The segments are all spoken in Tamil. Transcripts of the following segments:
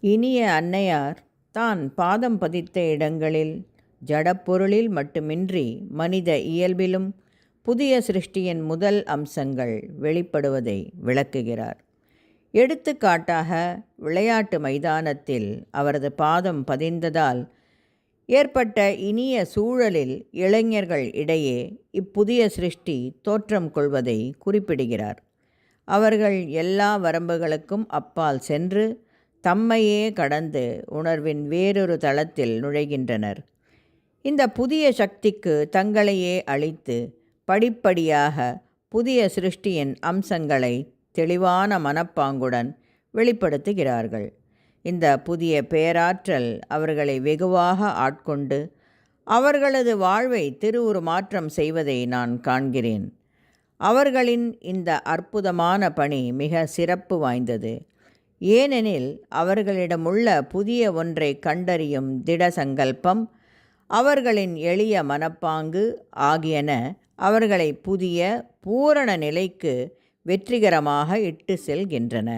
இனிய அன்னையார் தான் பாதம் பதித்த இடங்களில் ஜடப்பொருளில் மட்டுமின்றி மனித இயல்பிலும் புதிய சிருஷ்டியின் முதல் அம்சங்கள் வெளிப்படுவதை விளக்குகிறார். எடுத்துக்காட்டாக, விளையாட்டு மைதானத்தில் அவரது பாதம் பதிந்ததால் ஏற்பட்ட இனிய சூழலில் இளைஞர்கள் இடையே இப்புதிய சிருஷ்டி தோற்றம் கொள்வதை குறிப்பிடுகிறார். அவர்கள் எல்லா வரம்புகளுக்கும் அப்பால் சென்று தம்மையே கடந்து உணர்வின் வேறொரு தளத்தில் நுழைகின்றனர். இந்த புதிய சக்திக்கு தங்களையே அளித்து படிப்படியாக புதிய சிருஷ்டியின் அம்சங்களை தெளிவான மனப்பாங்குடன் வெளிப்படுத்துகிறார்கள். இந்த புதிய பேராற்றல் அவர்களை வெகுவாக ஆட்கொண்டு அவர்களது வாழ்வை திருவுருமாற்றம் செய்வதை நான் காண்கிறேன். அவர்களின் இந்த அற்புதமான பணி மிக சிறப்பு வாய்ந்தது. ஏனெனில் அவர்களிடமுள்ள புதிய ஒன்றை கண்டறியும் திட சங்கல்பம், அவர்களின் எளிய மனப்பாங்கு ஆகியன அவர்களை புதிய பூரண நிலைக்கு வெற்றிகரமாக இட்டு செல்கின்றன.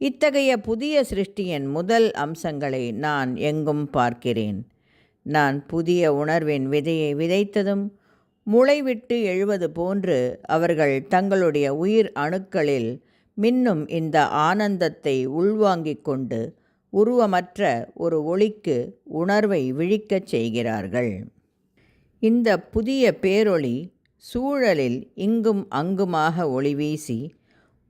இத்தகைய புதிய சிருஷ்டியின் முதல் அம்சங்களை நான் எங்கும் பார்க்கிறேன். நான் புதிய உணர்வின் விதையை விதைத்ததும் முளைவிட்டு எழுவது போன்று அவர்கள் தங்களுடைய உயிர் அணுக்களில் மின்னும் இந்த ஆனந்தத்தை உள்வாங்கிக் கொண்டு உருவமற்ற ஒரு ஒளிக்கு உணர்வை விழிக்கச் செய்கிறார்கள். இந்த புதிய பேரொளி சூழலில் இங்கும் அங்குமாக ஒளி வீசி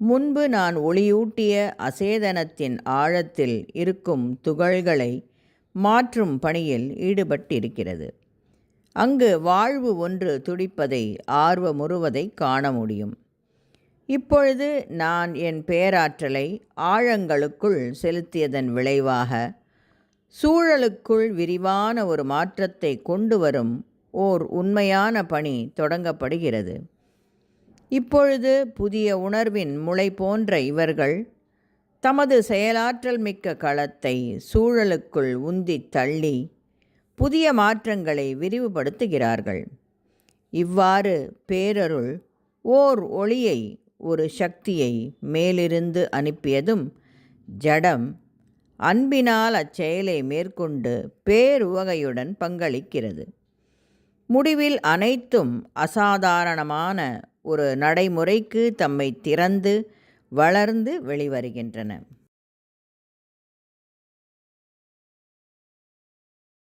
முன்பு நான் ஒளியூட்டிய அசேதனத்தின் ஆழத்தில் இருக்கும் துகள்களை மாற்றும் பணியில் ஈடுபட்டிருக்கிறது. அங்கு வாழ்வு ஒன்று துடிப்பதை, ஆர்வமுறுவதை காண முடியும். இப்பொழுது நான் என் பேராற்றலை ஆழங்களுக்குள் செலுத்தியதன் விளைவாக சூழலுக்குள் விரிவான ஒரு மாற்றத்தை கொண்டு வரும் ஓர் உண்மையான பணி தொடங்கப்படுகிறது. இப்பொழுது புதிய உணர்வின் முளை போன்ற இவர்கள் தமது செயலாற்றல் மிக்க களத்தை சூழலுக்குள் உந்தி தள்ளி புதிய மாற்றங்களை விரிவுபடுத்துகிறார்கள். இவ்வாறு பேரருள் ஓர் ஒளியை, ஒரு சக்தியை மேலிருந்து அனுப்பியதும் ஜடம் அன்பினால் அச்செயலை மேற்கொண்டு பேருவகையுடன் பங்களிக்கிறது. முடிவில் அனைத்தும் அசாதாரணமான ஒரு நடைமுறைக்கு தம்மை திறந்து வளர்ந்து வெளிவருகின்றன.